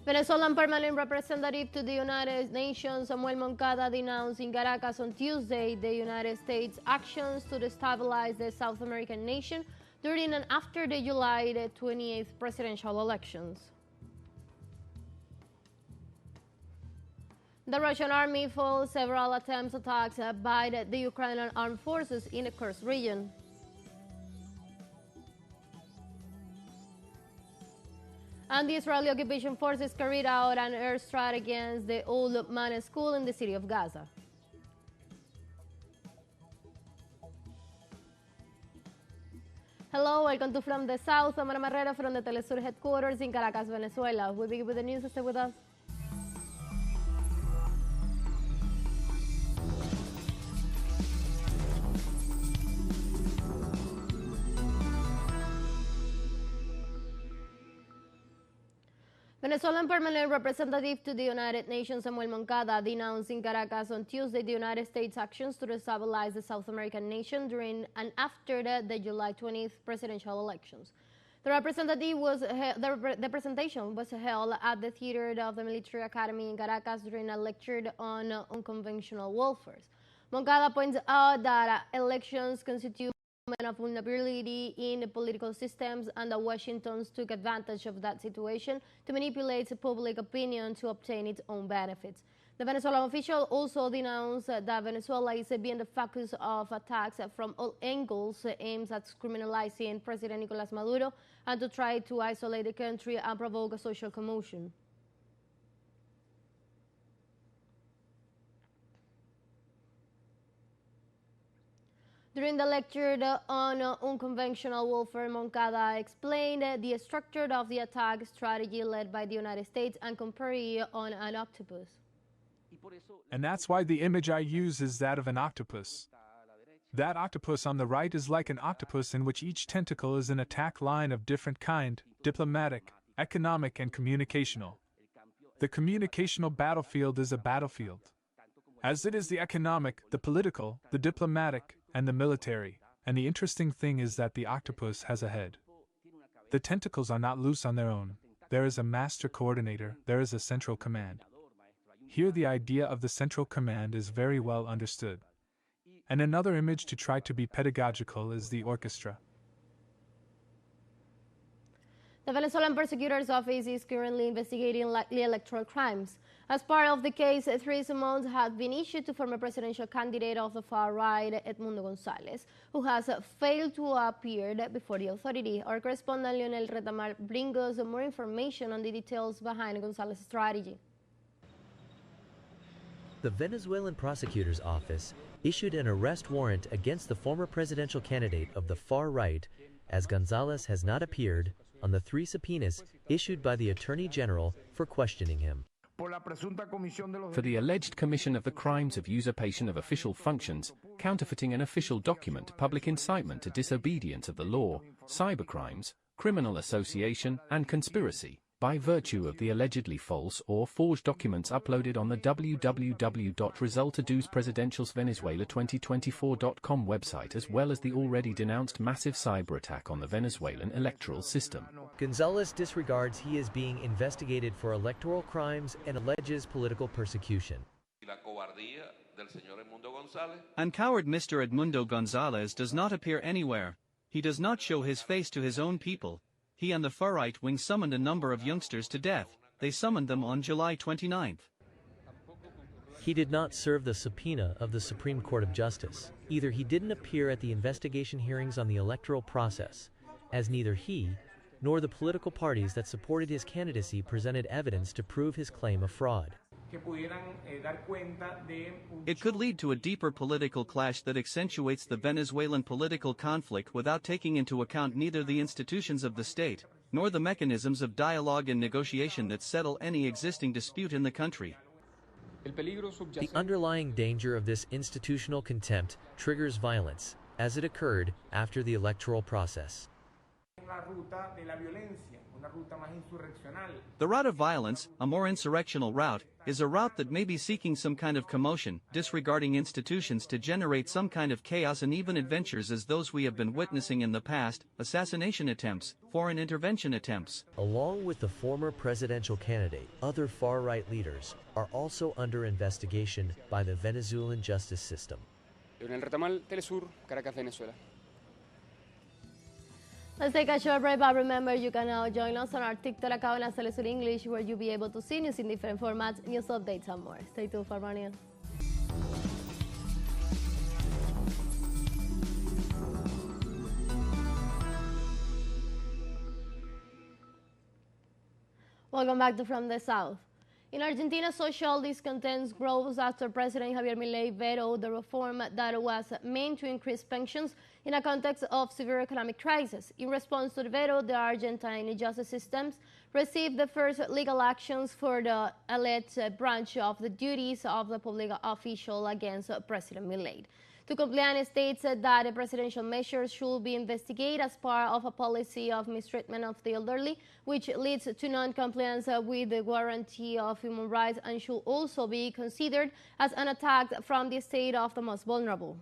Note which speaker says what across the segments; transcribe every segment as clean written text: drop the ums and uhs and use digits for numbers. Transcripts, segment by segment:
Speaker 1: Venezuelan permanent representative to the United Nations, Samuel Moncada, denounced in Caracas on Tuesday the United States' actions to destabilize the South American nation during and after the July 28th presidential elections. The Russian army foiled several attempts attacks by the Ukrainian armed forces in the Kursk region. And the Israeli occupation forces carried out an airstrike against the Old Man School in the city of Gaza. Hello, welcome to From the South. I'm Ana Marrero from the teleSUR headquarters in Caracas, Venezuela. We'll begin with the news. Stay with us. Venezuelan permanent representative to the United Nations, Samuel Moncada, denounced in Caracas on Tuesday the United States' actions to destabilize the South American nation during and after the July 20th presidential elections. The presentation was held at the theater of the Military Academy in Caracas during a lecture on unconventional warfare. Moncada points out that elections constitute of vulnerability in political systems, and that Washington took advantage of that situation to manipulate public opinion to obtain its own benefits. The Venezuelan official also denounced that Venezuela is being the focus of attacks from all angles aimed at criminalizing President Nicolás Maduro and to try to isolate the country and provoke a social commotion. During the lecture on unconventional warfare, Moncada explained the structure of the attack strategy led by the United States and compared it on an octopus.
Speaker 2: And that's why the image I use is that of an octopus. That octopus on the right is like an octopus in which each tentacle is an attack line of different kind: diplomatic, economic, and communicational. The communicational battlefield is a battlefield, as it is the economic, the political, the diplomatic, and the military. And the interesting thing is that the octopus has a head. The tentacles are not loose on their own. There is a master coordinator, there is a central command. Here the idea of the central command is very well understood. And another image to try to be pedagogical is the orchestra.
Speaker 1: The Venezuelan Prosecutor's Office is currently investigating likely electoral crimes. As part of the case, 3 summons have been issued to former presidential candidate of the far right, Edmundo González, who has failed to appear before the authority. Our correspondent Lionel Retamar brings us more information on the details behind González's strategy.
Speaker 3: The Venezuelan Prosecutor's Office issued an arrest warrant against the former presidential candidate of the far right, as González has not appeared on the 3 subpoenas issued by the Attorney General for questioning him.
Speaker 4: For the alleged commission of the crimes of usurpation of official functions, counterfeiting an official document, public incitement to disobedience of the law, cybercrimes, criminal association, and conspiracy, by virtue of the allegedly false or forged documents uploaded on the www.resultadospresidencialsvenezuela2024.com website, as well as the already denounced massive cyber attack on the Venezuelan electoral system.
Speaker 3: González disregards he is being investigated for electoral crimes and alleges political persecution.
Speaker 5: And coward Mr. Edmundo González does not appear anywhere. He does not show his face to his own people. He and the far-right wing summoned a number of youngsters to death. They summoned them on July 29th.
Speaker 3: He did not serve the subpoena of the Supreme Court of Justice. Either he didn't appear at the investigation hearings on the electoral process, as neither he nor the political parties that supported his candidacy presented evidence to prove his claim of fraud.
Speaker 5: It could lead to a deeper political clash that accentuates the Venezuelan political conflict without taking into account neither the institutions of the state, nor the mechanisms of dialogue and negotiation that settle any existing dispute in the country.
Speaker 3: The underlying danger of this institutional contempt triggers violence, as it occurred after the electoral process.
Speaker 5: The route of violence, a more insurrectional route, is a route that may be seeking some kind of commotion, disregarding institutions to generate some kind of chaos and even adventures as those we have been witnessing in the past, assassination attempts, foreign intervention attempts.
Speaker 3: Along with the former presidential candidate, other far-right leaders are also under investigation by the Venezuelan justice system.
Speaker 6: En el retamal teleSUR, Caracas, Venezuela.
Speaker 1: Let's take a short break, but remember you can now join us on our TikTok account at teleSUR English, where you'll be able to see news in different formats, news updates, and more. Stay tuned for more news. Welcome back to From the South. In Argentina, social discontent grows after President Javier Milei vetoed the reform that was meant to increase pensions in a context of severe economic crisis. In response to the veto, the Argentine justice systems received the first legal actions for the elite branch of the duties of the public official against President Milei. The complaint states that the presidential measures should be investigated as part of a policy of mistreatment of the elderly, which leads to non-compliance with the guarantee of human rights, and should also be considered as an attack from the state of the most vulnerable.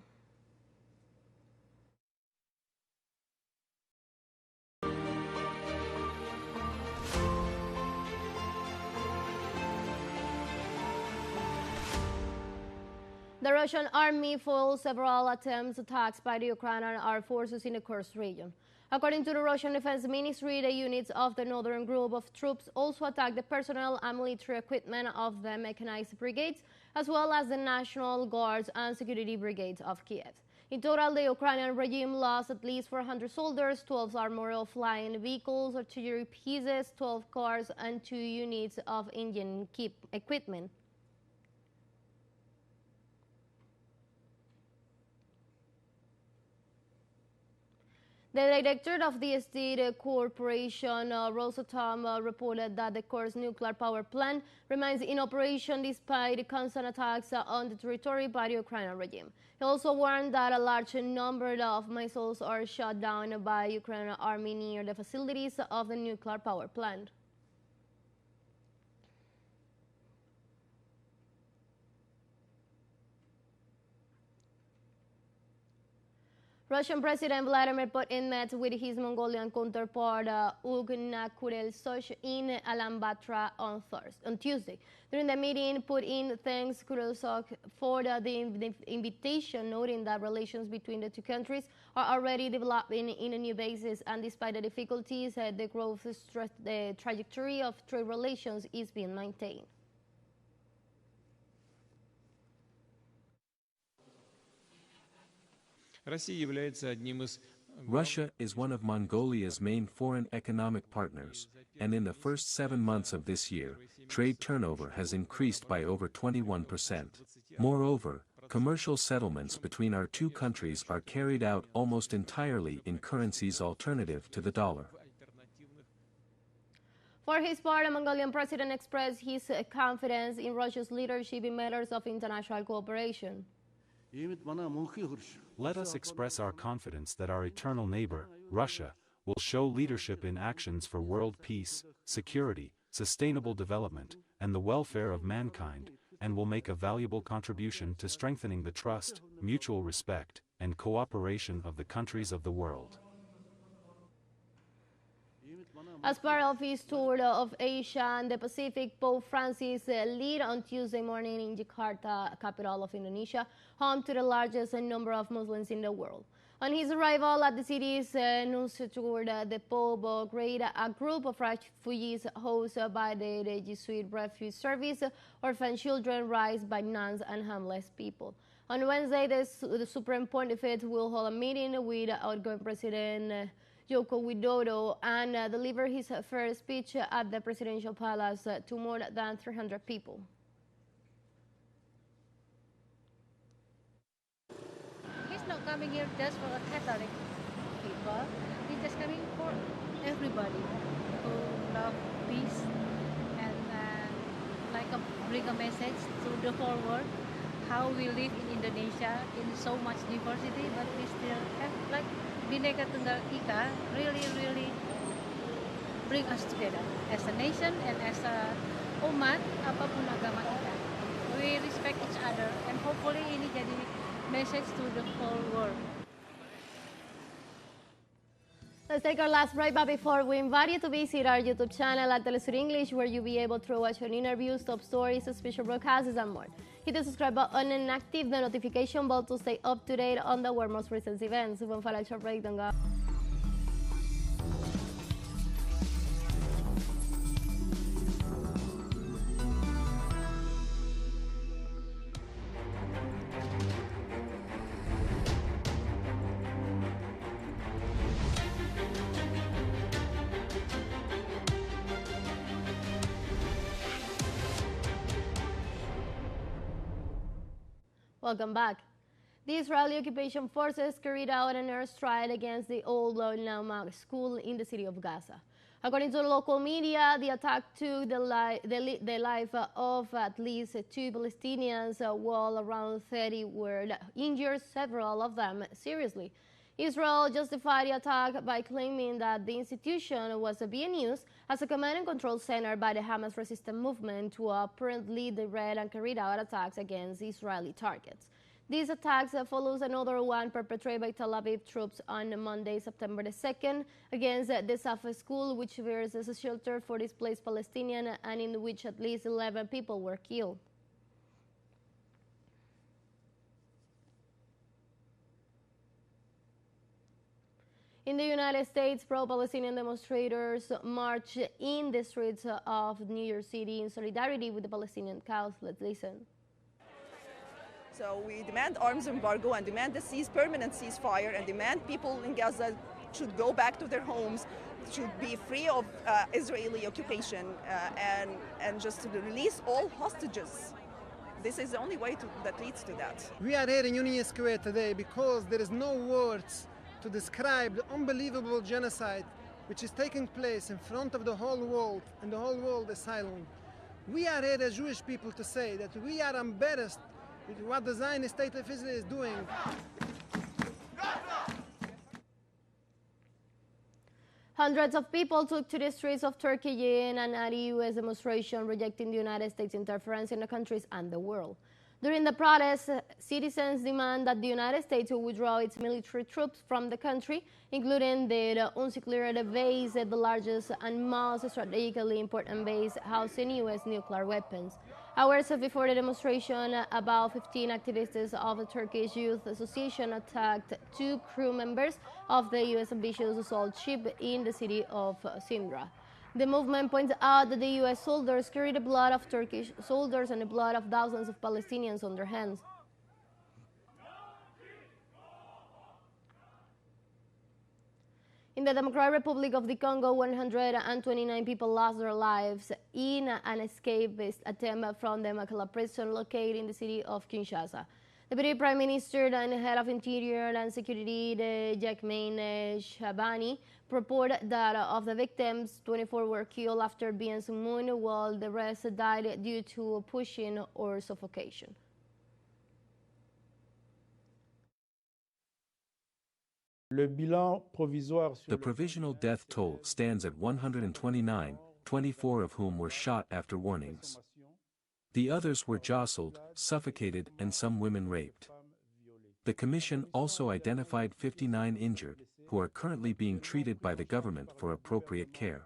Speaker 1: The Russian army foiled several attacks by the Ukrainian armed forces in the Kursk region. According to the Russian Defense Ministry, the units of the northern group of troops also attacked the personnel and military equipment of the mechanized brigades, as well as the National Guards and security brigades of Kiev. In total, the Ukrainian regime lost at least 400 soldiers, 12 armored flying vehicles, artillery pieces, 12 cars, and 2 units of engine equipment. The director of the state corporation, Rosatom, reported that the Kursk nuclear power plant remains in operation despite constant attacks on the territory by the Ukrainian regime. He also warned that a large number of missiles are shot down by the Ukrainian army near the facilities of the nuclear power plant. Russian President Vladimir Putin met with his Mongolian counterpart Kursk in Ulaanbaatar on Tuesday. During the meeting, Putin thanked Kursk for the invitation, noting that relations between the two countries are already developing in a new basis, and despite the difficulties, the growth the trajectory of trade relations is being maintained.
Speaker 7: Russia is one of Mongolia's main foreign economic partners, and in the first 7 months of this year, trade turnover has increased by over 21%. Moreover, commercial settlements between our two countries are carried out almost entirely in currencies alternative to the dollar.
Speaker 1: For his part, the Mongolian president expressed his confidence in Russia's leadership in matters of international cooperation.
Speaker 8: Let us express our confidence that our eternal neighbor, Russia, will show leadership in actions for world peace, security, sustainable development, and the welfare of mankind, and will make a valuable contribution to strengthening the trust, mutual respect, and cooperation of the countries of the world.
Speaker 1: As part of his tour of Asia and the Pacific, Pope Francis led on Tuesday morning in Jakarta, capital of Indonesia, home to the largest number of Muslims in the world. On his arrival at the city's nunciature, the Pope greeted a group of refugees hosted by the Jesuit Refugee Service, orphan children raised by nuns, and homeless people. On Wednesday, the Supreme Pontificate will hold a meeting with outgoing President Joko Widodo and deliver his first speech at the presidential palace to more than 300 people.
Speaker 9: He's not coming here just for a Catholic people. He's just coming for everybody who love peace and bring a message to the whole world how we live in Indonesia in so much diversity, but we still have Bhinneka Tunggal Ika, really bring us together as a nation and as a umat, apapun agama kita. We respect each other and hopefully ini jadi message to the whole world.
Speaker 1: Let's take our last break, but before we invite you to visit our YouTube channel at teleSUR English, where you'll be able to watch our interviews, top stories, special broadcasts, and more. Hit the subscribe button and active the notification bell to stay up to date on the world's most recent events. We'll follow a short break, don't go. Welcome back. The Israeli occupation forces carried out an airstrike against the old Naumag school in the city of Gaza. According to the local media, the attack took the life of at least 2 Palestinians, while around 30 were injured, several of them seriously. Israel justified the attack by claiming that the institution was being used as a command and control center by the Hamas resistance movement to apparently direct and carry out attacks against Israeli targets. These attacks follows another one perpetrated by Tel Aviv troops on Monday, September the 2nd, against the Safa school, which serves as a shelter for displaced Palestinians and in which at least 11 people were killed. In the United States, pro-Palestinian demonstrators marched in the streets of New York City in solidarity with the Palestinian cause. Let's listen.
Speaker 10: So we demand arms embargo and demand a permanent ceasefire and demand people in Gaza should go back to their homes, should be free of Israeli occupation and just to release all hostages. This is the only way that leads to that.
Speaker 11: We are here in Union Square today because there is no words to describe the unbelievable genocide which is taking place in front of the whole world, and the whole world is silent. We are here as Jewish people to say that we are embarrassed with what the Zionist state of Israel is doing.
Speaker 1: Hundreds of people took to the streets of Turkey in an anti-U.S. demonstration rejecting the United States interference in the countries and the world. During the protest, citizens demand that the United States will withdraw its military troops from the country, including the unsecure base, the largest and most strategically important base housing U.S. nuclear weapons. Hours before the demonstration, about 15 activists of the Turkish Youth Association attacked 2 crew members of the U.S. ambitious assault ship in the city of Simra. The movement points out that the U.S. soldiers carry the blood of Turkish soldiers and the blood of thousands of Palestinians on their hands. In the Democratic Republic of the Congo, 129 people lost their lives in an escapist attempt from the Makala prison located in the city of Kinshasa. Deputy Prime Minister and Head of Interior and Security, Jacquemain Shabani, reported that of the victims, 24 were killed after being summoned, while the rest died due to pushing or suffocation.
Speaker 7: The provisional death toll stands at 129, 24 of whom were shot after warnings. The others were jostled, suffocated, and some women raped. The Commission also identified 59 injured, who are currently being treated by the government for appropriate care.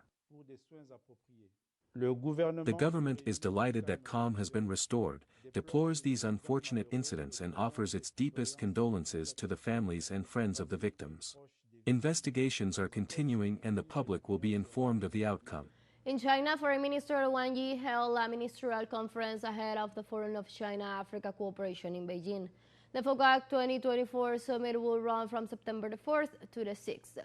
Speaker 7: The government is delighted that calm has been restored, deplores these unfortunate incidents and offers its deepest condolences to the families and friends of the victims. Investigations are continuing and the public will be informed of the outcome.
Speaker 1: In China, Foreign Minister Wang Yi held a ministerial conference ahead of the Forum of China-Africa Cooperation in Beijing. The FOCAC 2024 summit will run from September the 4th to the 6th.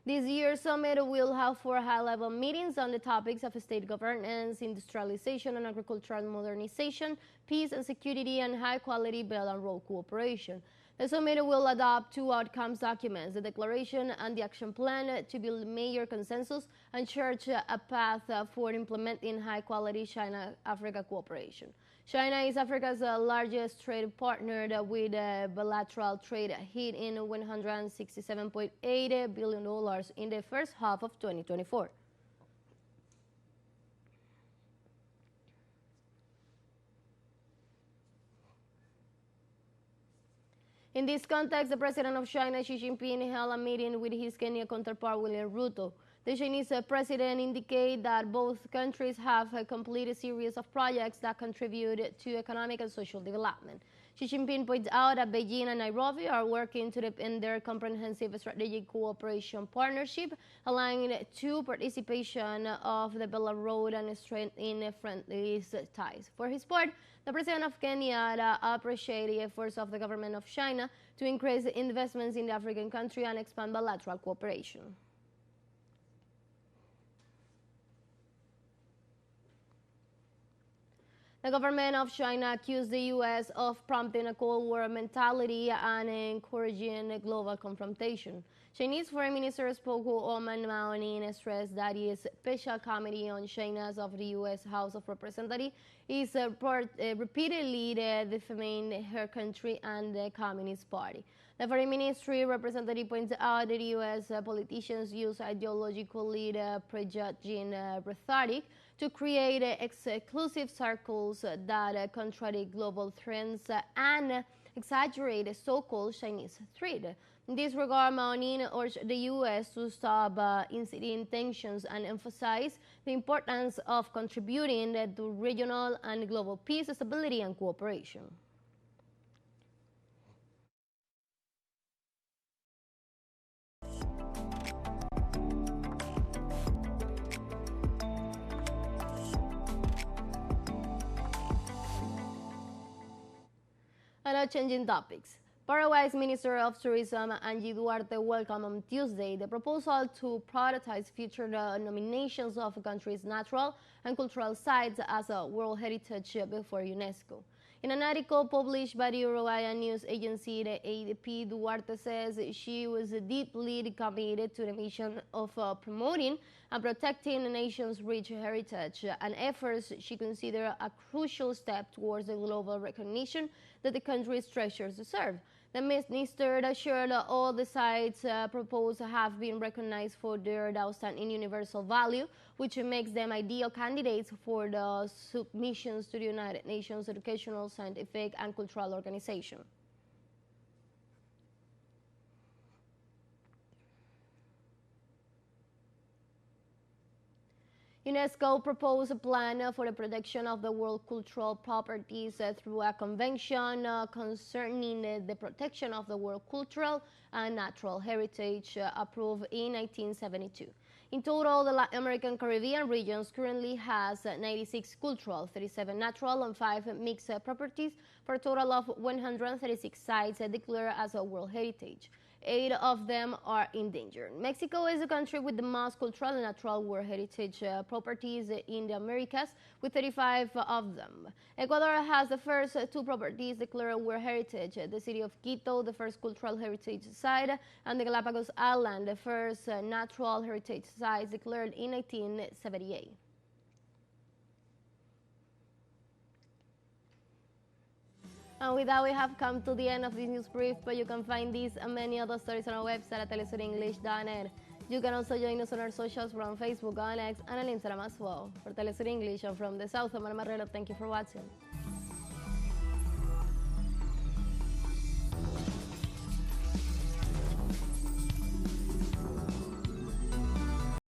Speaker 1: This year's summit will have 4 high-level meetings on the topics of state governance, industrialization and agricultural modernization, peace and security, and high-quality Belt and Road cooperation. The summit will adopt 2 outcomes documents, the declaration and the action plan, to build major consensus and chart a path for implementing high-quality China-Africa cooperation. China is Africa's largest trade partner, with bilateral trade hitting $167.8 billion in the first half of 2024. In this context, the president of China, Xi Jinping, held a meeting with his Kenya counterpart, William Ruto. The Chinese president indicated that both countries have completed a series of projects that contribute to economic and social development. Xi Jinping points out that Beijing and Nairobi are working to deepen their comprehensive strategic cooperation partnership, allowing to participation of the Belt and Road and strengthening friendly ties. For his part, the president of Kenya appreciated the efforts of the government of China to increase investments in the African country and expand bilateral cooperation. The government of China accused the U.S. of prompting a Cold War mentality and encouraging global confrontation. Chinese Foreign Minister spokeswoman Mao Ning stressed that the Special Committee on China's of the U.S. House of Representatives is repeatedly defaming her country and the Communist Party. The Foreign Ministry representative points out that U.S. politicians use ideologically prejudging rhetoric to create exclusive circles that contradict global trends and exaggerate so-called Chinese threat. In this regard, Mao Ning urged the U.S. to stop inciting tensions and emphasize the importance of contributing to regional and global peace, stability, and cooperation. And now changing topics. Paraguay's Minister of Tourism, Angie Duarte, welcomed on Tuesday the proposal to prioritize future nominations of a country's natural and cultural sites as a World Heritage before UNESCO. In an article published by the Uruguayan news agency, the ADP, Duarte says she was deeply committed to the mission of promoting and protecting the nation's rich heritage, and efforts she considered a crucial step towards the global recognition that the country's treasures deserve. The minister assured that all the sites proposed have been recognized for their outstanding universal value, which makes them ideal candidates for the submissions to the United Nations Educational, Scientific, and Cultural Organization. UNESCO proposed a plan for the protection of the world cultural properties through a convention concerning the protection of the world cultural and natural heritage approved in 1972. In total, the Latin American Caribbean regions currently has 96 cultural, 37 natural, and 5 mixed properties for a total of 136 sites declared as a World Heritage. 8 of them are endangered. Mexico is the country with the most cultural and natural World Heritage properties in the Americas, with 35 of them. Ecuador has the first 2 properties declared World Heritage: the city of Quito, the first cultural heritage site, and the Galapagos Island, the first natural heritage site declared in 1978. And with that, we have come to the end of this news brief, but you can find these and many other stories on our website at telesurenglish.net. You can also join us on our socials from Facebook, on X, and on Instagram as well. For Telesur English and from the South, I'm Ana Marrero. Thank you for watching.